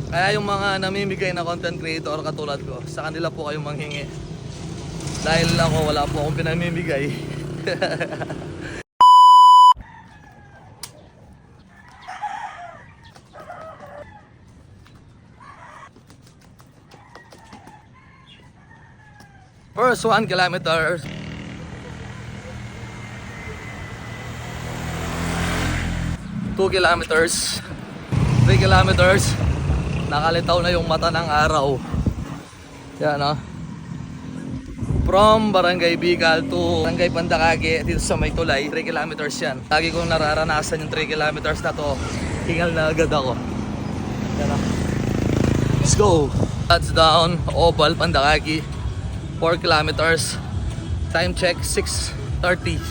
Kaya yung mga namimigay na content creator katulad ko, sa kanila po kayong manghingi. Dahil ako, wala po akong pinamimigay. First 1 kilometer. 2 kilometers. 3 kilometers. Nakalitaw na yung mata ng araw. Yan o. From Barangay Bicol to Barangay Pandakage dito sa May Tulay, 3 kilometers yan. Lagi kong nararanasan yung 3 kilometers na to. Hingal na agad ako. Yan o. Let's go! Touchdown, Opal, Pandakage. 4 kilometers. Time check, 6:30.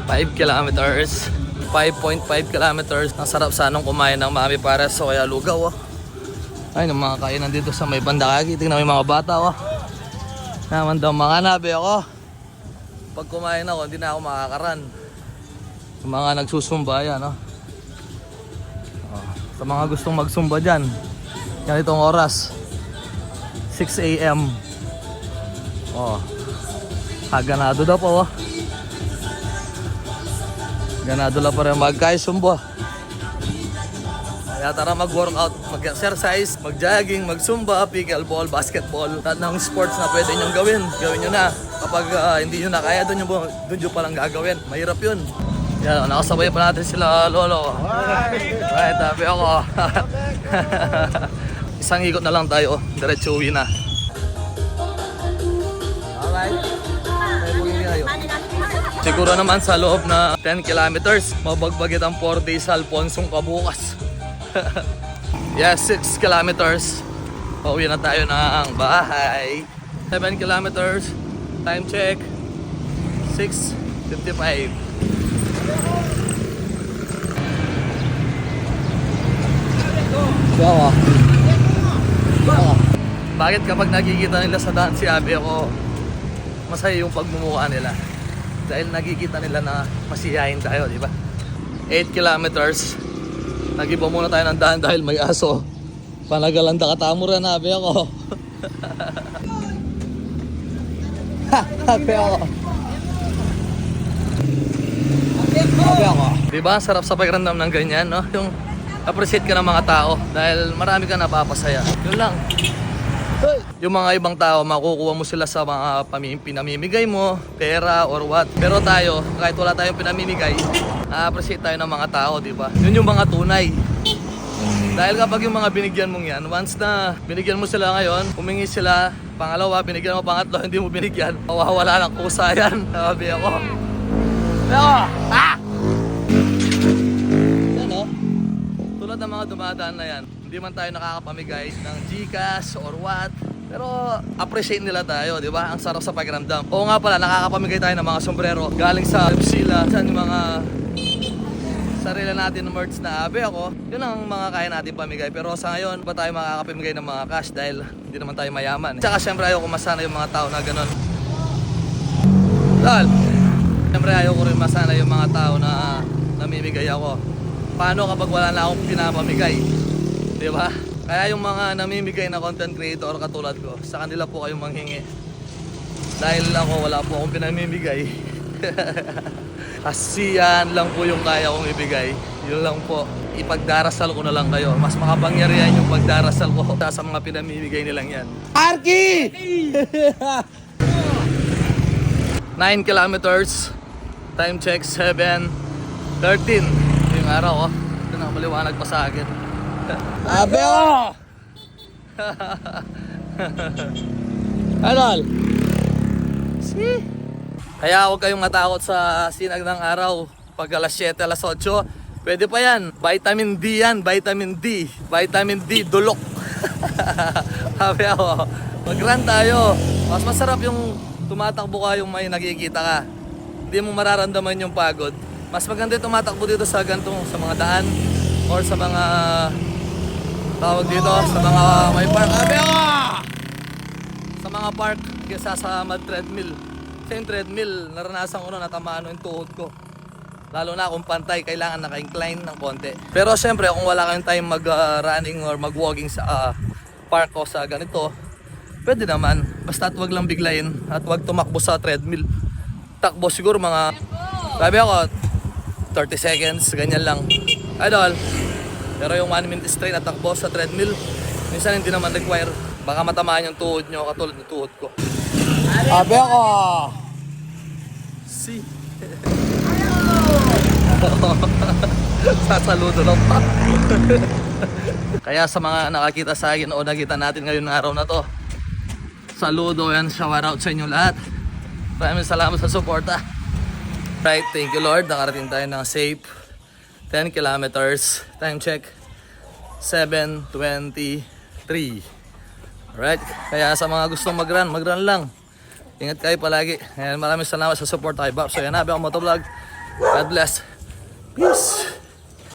5 kilometers. 5.5 kilometers. Ang sarap sanang kumain ng Mami Pares o kaya lugaw. Ay, ng mga kainan dito sa May Pandakage. Tingnan mo yung mga bata. Naman daw mga nabi ako. Pag kumain ako, hindi na ako makakaran. Yung mga nagsusumba yan. Sa mga gustong magsumba dyan, yan itong oras, 6 AM. Ganado daw po. Ganado lang pa rin magkaisumba. Kaya tara mag-workout, mag-exercise, mag-jogging, mag-zumba, pickleball, basketball. Lahat ng sports na pwede nyong gawin, gawin nyo na. Kapag hindi nyo na kaya, doon nyo palang gagawin. Mahirap yun. Yan, nakasabay pa natin sila lolo. Right, tabi ako. Isang ikot na lang tayo, diretso uwi na. Alright. Siguro naman sa loob na 10 kilometers, mabagbagit ang 4 days sa Alfonsong kabukas. Yes, 6 kilometers. Pauwi na tayo ng bahay. 7 kilometers. Time check. 6:55. Bakit kapag nakikita nila sa daan si Abi ako, masaya yung pagmumukha nila? Dahil nakikita nila na masiyahin tayo, di ba? 8 kilometers. Nag-iba muna tayo ng daan dahil may aso. Panagalanda katamuran na, Abi ako. Abi ako. Abi ako. Di ba? Sarap sa pakiramdam ng ganyan, no? Yung appreciate ka ng mga tao dahil marami ka napapasaya. Yun lang. Yung mga ibang tao, makukuha mo sila sa mga pinamimigay mo, pera or what. Pero tayo, kahit wala tayong pinamimigay, na-appreciate tayo ng mga tao, di ba? Yun yung mga tunay. Dahil kapag yung mga binigyan mong yan, once na binigyan mo sila ngayon, humingi sila, pangalawa, binigyan mo pangatlo, hindi mo binigyan, mawawala ng kusa yan. Sabi ako. Pero, yan o. Tulad ng mga dumadaan na yan, hindi man tayo nakakapamigay ng Gcash or what, pero appreciate nila tayo, di ba? Ang sarap sa pakiramdam. Oo nga pala, nakakapamigay tayo ng mga sombrero galing sa Sila, sa mga sarili natin ng merch na Abi ako. Yun ang mga kaya natin pamigay. Pero sa ngayon, pa tayo makakapamigay ng mga cash dahil hindi naman tayo mayaman. Tsaka syempre ayaw ko masana yung mga tao na ganun. Dahil, syempre ayaw ko rin masana yung mga tao na namimigay ako. Paano kapag wala na akong pinapamigay? Di ba? Kaya yung mga namimigay na content creator katulad ko, sa kanila po kayong manghingi. Dahil ako, wala po akong pinamimigay. Asiyan lang po yung kaya kong ibigay. Yun lang po. Ipagdarasal ko na lang kayo. Mas makapangyarihan yung pagdarasal ko sa mga pinamimigay nilang yan. Arky! 9 kilometers. Time check 7:13. Yung araw, ito na, maliwanag pa sa akin. Abe ko! Anol? Kaya huwag kayong matakot sa sinag ng araw. Pag alas 7, alas 8, pwede pa yan. Vitamin D yan, vitamin D. Vitamin D, dulok. Sabi ako, mag-run tayo. Mas masarap yung tumatakbo ka, yung may nakikita ka. Hindi mo mararamdaman yung pagod. Mas maganda tumatakbo dito sa gantong, sa mga daan or sa mga tawag dito, sa mga may park. Sabi ako! Sa mga park, kaysa sa treadmill. Sa yung treadmill, naranasan ko na natamaan yung tuhod ko. Lalo na kung pantay, kailangan naka-incline ng konti. Pero syempre, kung wala kayong time mag-running or mag-walking sa park o sa ganito, pwede naman. Basta at wag lang biglayin at wag tumakbo sa treadmill. Takbo siguro mga, sabi ako, 30 seconds, ganyan lang. Idol. Pero yung 1 minute straight na takbo sa treadmill, minsan hindi naman require. Baka matamaan yung tuhod nyo katulad ng tuhod ko. Sabi ako. Si. Sasaludo lang pa. Kaya sa mga nakakita sa akin o nakita natin ngayon ng araw na to, saludo and shout out sa inyo lahat. Maraming salamat sa suporta. Right, thank you Lord. Nakarating tayo ng safe 10 kilometers. Time check 7:23. Alright, kaya sa mga gustong mag-run lang. Ingat kayo palagi. And maraming salamat sa support kay Bob. So yan, Happy ako motovlog. God bless. Peace.